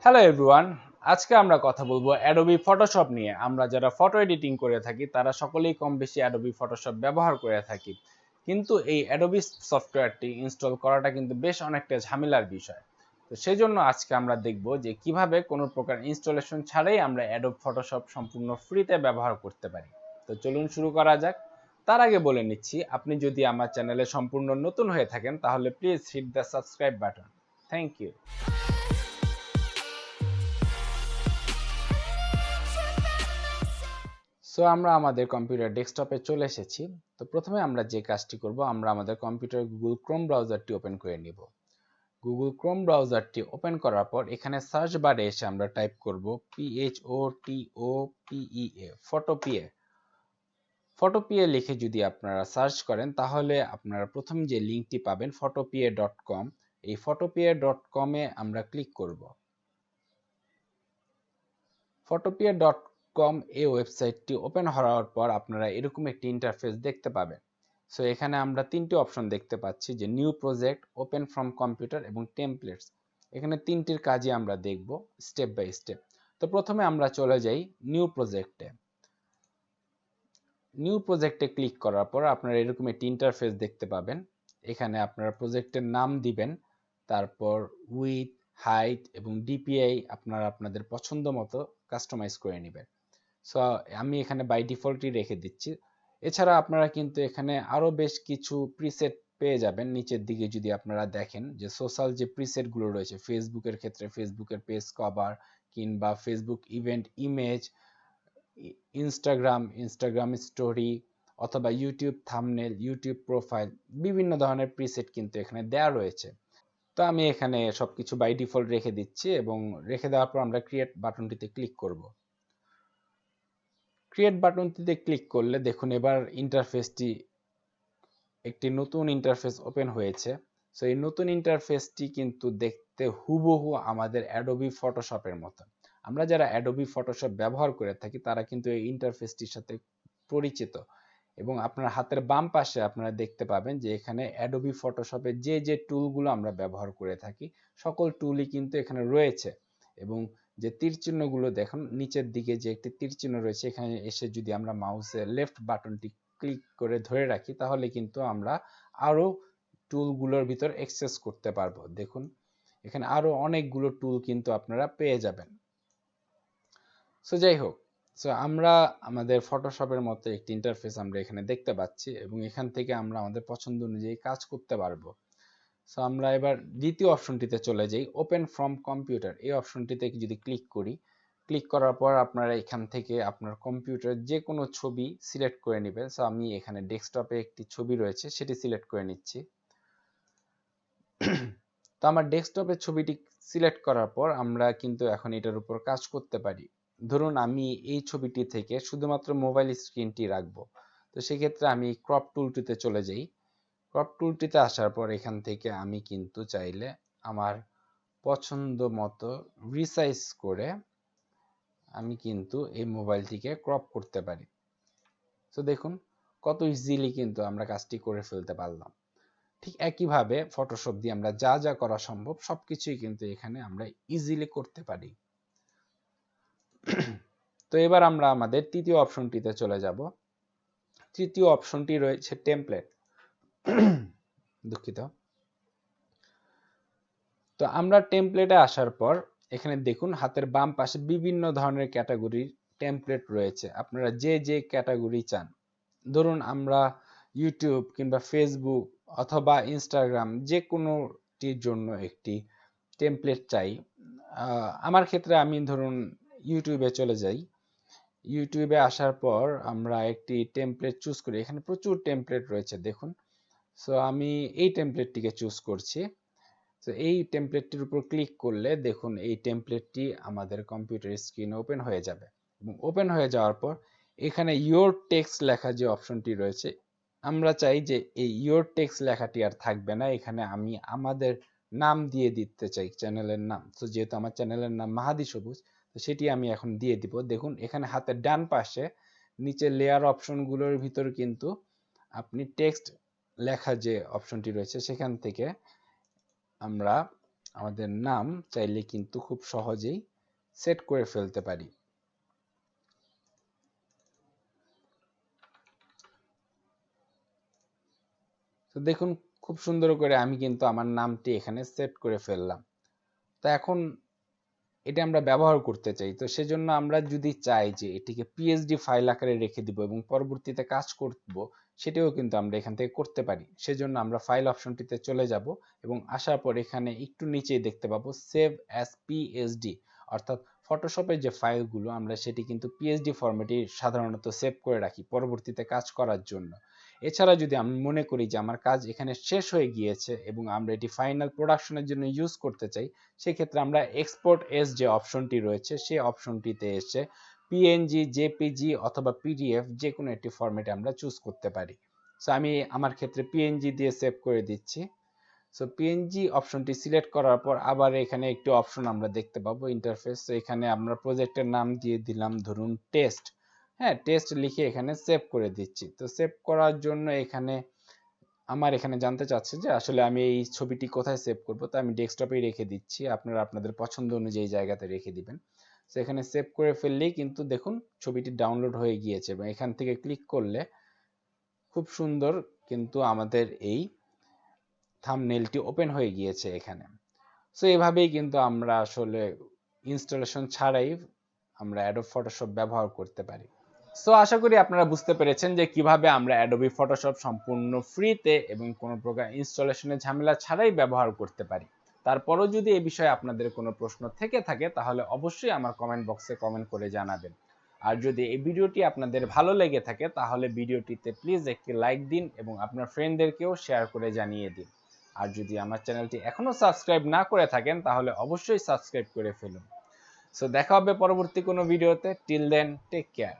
Hello everyone, আজকে আমরা কথা বলবো অ্যাডোবি ফটোশপ নিয়ে। আমরা যারা ফটো এডিটিং করে থাকি তারা সকলেই কম বেশি অ্যাডোবি ফটোশপ ব্যবহার করে থাকি, কিন্তু এই অ্যাডোবি সফটওয়্যারটি ইনস্টল করাটা কিন্তু বেশ অনেকটা ঝামেলার বিষয়। তো সেই জন্য আজকে আমরা দেখব যে কিভাবে কোনো প্রকার ইনস্টলেশন ছাড়াই আমরা অ্যাডোবি ফটোশপ সম্পূর্ণ ফ্রিতে ব্যবহার করতে পারি। তো চলুন শুরু করা যাক। তার আগে বলে নিচ্ছি, আপনি যদি আমার চ্যানেলে সম্পূর্ণ নতুন হয়ে থাকেন তাহলে please hit the subscribe button. Thank you. So আমরা আমাদের কম্পিউটার ডেস্কটপে চলে এসেছি। তো প্রথমে আমরা যে কাজটি করব, আমরা আমাদের কম্পিউটার গুগল ক্রোম ব্রাউজারটি ওপেন করে নিব। গুগল ক্রোম ব্রাউজারটি ওপেন করার পর এখানে সার্চ বারে এসে আমরা টাইপ করব PHOTOPEA, ফটোপিএ। ফটোপিএ লিখে যদি আপনারা সার্চ করেন তাহলে আপনারা প্রথম যে লিঙ্কটি পাবেন photopea.com, এই photopea.com এ আমরা ক্লিক করব। photopea.com এই ওয়েবসাইটটি ওপেন হওয়ার পর আপনারা এরকম একটি ইন্টারফেস দেখতে পাবেন। সো এখানে আমরা তিনটি অপশন দেখতে পাচ্ছি, যে new project, open from computer এবং টেমপ্লেটস। এখানে তিনটির কাজই আমরা দেখব স্টেপ বাই স্টেপ। তো প্রথমে আমরা চলে যাই নিউ প্রজেক্টে। নিউ প্রজেক্টে ক্লিক করার পর আপনারা এরকম একটি ইন্টারফেস দেখতে পাবেন। এখানে আপনারা প্রজেক্টের নাম দিবেন, তারপর উইথ, হাইট এবং ডিপিআই আপনারা আপনাদের পছন্দ মতো কাস্টমাইজ করে নেবেন। সো আমি এখানে বাই ডিফল্টই রেখে দিচ্ছি। এছাড়া আপনারা কিন্তু এখানে আরো বেশ কিছু প্রিসেট পেয়ে যাবেন। নিচের দিকে যদি আপনারা দেখেন যে সোশ্যাল যে প্রিসেটগুলো রয়েছে, ফেসবুকের ক্ষেত্রে ফেসবুকের পেজ কভার কিংবা Facebook event image, Instagram story অথবা ইউটিউব থাম্বনেল, ইউটিউব প্রোফাইল, বিভিন্ন ধরনের প্রিসেট কিন্তু এখানে দেওয়া রয়েছে। তো আমি এখানে সবকিছু বাই ডিফল্ট রেখে দিচ্ছি এবং রেখে দেওয়ার পর আমরা ক্রিয়েট বাটনটিতে ক্লিক করব। ক্রিয়েট বাটনটিতে ক্লিক করলে দেখুন এবার ইন্টারফেসটি, একটি নতুন ইন্টারফেস ওপেন হয়েছে। সো এই নতুন ইন্টারফেসটি কিন্তু দেখতে হুবহু আমাদের অ্যাডোবি ফটোশপের মতো। আমরা যারা অ্যাডোবি ফটোশপ ব্যবহার করে থাকি তারা কিন্তু এই ইন্টারফেসটির সাথে পরিচিত, এবং আপনার হাতের বাম পাশে আপনারা দেখতে পাবেন যে এখানে অ্যাডোবি ফটোশপে যে যে টুলগুলো আমরা ব্যবহার করে থাকি সকল টুলই কিন্তু এখানে রয়েছে। এবং যে তীর চিহ্নগুলো দেখুন নিচের দিকে যে একটি তীর চিহ্ন রয়েছে, এখানে এসে যদি আমরা মাউসের লেফট বাটনটি ক্লিক করে ধরে রাখি তাহলে কিন্তু আমরা আরো টুলগুলোর ভিতর অ্যাক্সেস করতে পারবো। দেখুন এখানে আরো অনেকগুলো টুল কিন্তু আপনারা পেয়ে যাবেন। সো যাই হোক, সো আমরা আমাদের ফটোশপের মতো একটি ইন্টারফেস আমরা এখানে দেখতে পাচ্ছি এবং এখান থেকে আমরা আমাদের পছন্দ অনুযায়ী কাজ করতে পারবো। সো আমরা এবার দ্বিতীয় অপশনটিতে চলে যাই, ওপেন ফ্রম কম্পিউটার। এই অপশনটিতে যদি ক্লিক করি, ক্লিক করার পর আপনারা এখান থেকে আপনার কম্পিউটারের যে কোনো ছবি সিলেক্ট করে নেবেন। সো আমি এখানে ডেস্কটপে একটি ছবি রয়েছে সেটি সিলেক্ট করে নিচ্ছি। তো আমার ডেস্কটপের ছবিটি সিলেক্ট করার পর আমরা কিন্তু এখন এটার উপর কাজ করতে পারি। ধরুন আমি এই ছবিটি থেকে শুধুমাত্র মোবাইল স্ক্রিনটি রাখবো। তো সেক্ষেত্রে আমি ক্রপ টুলটিতে চলে যাই। ক্রপ টুলটিতে আসার পর এখান থেকে আমি কিন্তু চাইলে আমার পছন্দ মতো রিসাইজ করে আমি কিন্তু এই মোবাইলটিকে ক্রপ করতে পারি। তো দেখুন কত ইজিলি কিন্তু আমরা কাজটি করে ফেলতে পারলাম। ঠিক একইভাবে ফটোশপ দিয়ে আমরা যা যা করা সম্ভব সবকিছুই কিন্তু এখানে আমরা ইজিলি করতে পারি। তো এবার আমরা আমাদের তৃতীয় অপশনটিতে চলে যাব। তৃতীয় অপশনটি রয়েছে টেমপ্লেট। দুঃখিত। তো আমরা টেমপ্লেটে আসার পর এখানে দেখুন হাতের বাম পাশে বিভিন্ন ধরনের ক্যাটাগরির টেমপ্লেট রয়েছে। আপনারা যে যে ক্যাটাগরি চান, ধরুন আমরা ইউটিউব কিংবা ফেসবুক অথবা ইনস্টাগ্রাম যে কোনোটির জন্য একটি টেমপ্লেট চাই। আমার ক্ষেত্রে আমি ধরুন ইউটিউবে চলে যাই। ইউটিউবে আসার পর আমরা একটি টেমপ্লেট চুজ করি। এখানে প্রচুর টেমপ্লেট রয়েছে দেখুন। সো আমি এই টেমপ্লেটটিকে চুজ করছি। তো এই টেমপ্লেটটির উপর ক্লিক করলে দেখুন এই টেমপ্লেটটি আমাদের কম্পিউটার স্ক্রিনে ওপেন হয়ে যাবে। এবং ওপেন হয়ে যাওয়ার পর এখানে ইয়োর টেক্সট লেখা যে অপশনটি রয়েছে, আমরা চাই যে এই ইয়োর টেক্সট লেখাটি আর থাকবে না, এখানে আমি আমাদের নাম দিয়ে দিতে চাই, চ্যানেলের নাম। তো যেহেতু আমার চ্যানেলের নাম মাহাদি সবুজ, তো সেটি আমি এখন দিয়ে দিব। দেখুন এখানে হাতের ডান পাশে নিচে লেয়ার অপশনগুলোর ভিতর কিন্তু আপনি টেক্সট লেখা যে অপশনটি রয়েছে সেখান থেকে আমরা আমাদের নাম চাইলে কিন্তু খুব সহজেই সেট করে ফেলতে পারি। তো দেখুন খুব সুন্দর করে আমি কিন্তু আমার নামটি এখানে সেট করে ফেললাম। তো এখন এটা আমরা ব্যবহার করতে চাই, তো সেজন্য আমরা যদি চাই যে এটিকে পিএসডি ফাইল আকারে রেখে দিব এবং পরবর্তীতে কাজ করব, সেটাও কিন্তু আমরা এখান থেকে করতে পারি। সেজন্য আমরা ফাইল অপশনটিতে চলে যাব এবং আসার পর এখানে একটু নিচেই দেখতে পাবো সেভ অ্যাজ পিএসডি, অর্থাৎ ফটোশপের যে ফাইলগুলো আমরা সেটি কিন্তু পিএসডি ফরম্যাটে সাধারণত সেভ করে রাখি পরবর্তীতে কাজ করার জন্য। এছাড়া যদি আমি মনে করি যে আমার কাজ এখানে শেষ হয়ে গিয়েছে এবং আমরা এটি ফাইনাল প্রোডাকশনের জন্য ইউজ করতে চাই, সেক্ষেত্রে আমরা এক্সপোর্ট এস যে অপশনটি রয়েছে সেই অপশনটিতে এসে পিএনজি, জেপিজি অথবা পিডিএফ যে কোনো একটি ফরম্যাটে আমরা চুজ করতে পারি। সো আমি আমার ক্ষেত্রে পিএনজি দিয়ে সেভ করে দিচ্ছি। সো পিএনজি অপশনটি সিলেক্ট করার পর আবার এখানে একটি অপশন আমরা দেখতে পাবো ইন্টারফেস। তো এখানে আমরা প্রজেক্টের নাম দিয়ে দিলাম ধরুন টেস্ট। হ্যাঁ, টেস্ট লিখে এখানে সেভ করে দিচ্ছি। তো সেভ করার জন্য এখানে আমার এখানে জানতে চাচ্ছে যে আসলে আমি এই ছবিটি কোথায় সেভ করব, তো আমি ডেস্কটপেই রেখে দিচ্ছি। আপনারা আপনাদের পছন্দ অনুযায়ী জায়গাতে রেখে দিবেন। তো এখানে সেভ করে ফেললেই কিন্তু দেখুন ছবিটি ডাউনলোড হয়ে গিয়েছে এবং এখান থেকে ক্লিক করলে খুব সুন্দর কিন্তু আমাদের এই থাম্বনেইলটি ওপেন হয়ে গিয়েছে এখানে। সো এভাবেই কিন্তু আমরা আসলে ইনস্টলেশন ছাড়াই আমরা অ্যাডোব ফটোশপ ব্যবহার করতে পারি। সো আশা করি আপনারা বুঝতে পেরেছেন যে কিভাবে আমরা অ্যাডোবি ফটোশপ সম্পূর্ণ ফ্রিতে এবং কোনো প্রকার ইনস্টলেশনের ঝামেলা ছাড়াই ব্যবহার করতে পারি। তারপরও যদি এই বিষয়ে আপনাদের কোনো প্রশ্ন থেকে থাকে তাহলে অবশ্যই আমার কমেন্ট বক্সে কমেন্ট করে জানাবেন। আর যদি এই ভিডিওটি আপনাদের ভালো লেগে থাকে তাহলে ভিডিওটিতে প্লিজ একটি লাইক দিন এবং আপনার ফ্রেন্ডদেরকেও শেয়ার করে জানিয়ে দিন। আর যদি আমার চ্যানেলটি এখনো সাবস্ক্রাইব না করে থাকেন তাহলে অবশ্যই সাবস্ক্রাইব করে ফেলুন। সো দেখা হবে পরবর্তী কোনো ভিডিওতে। Till then take care.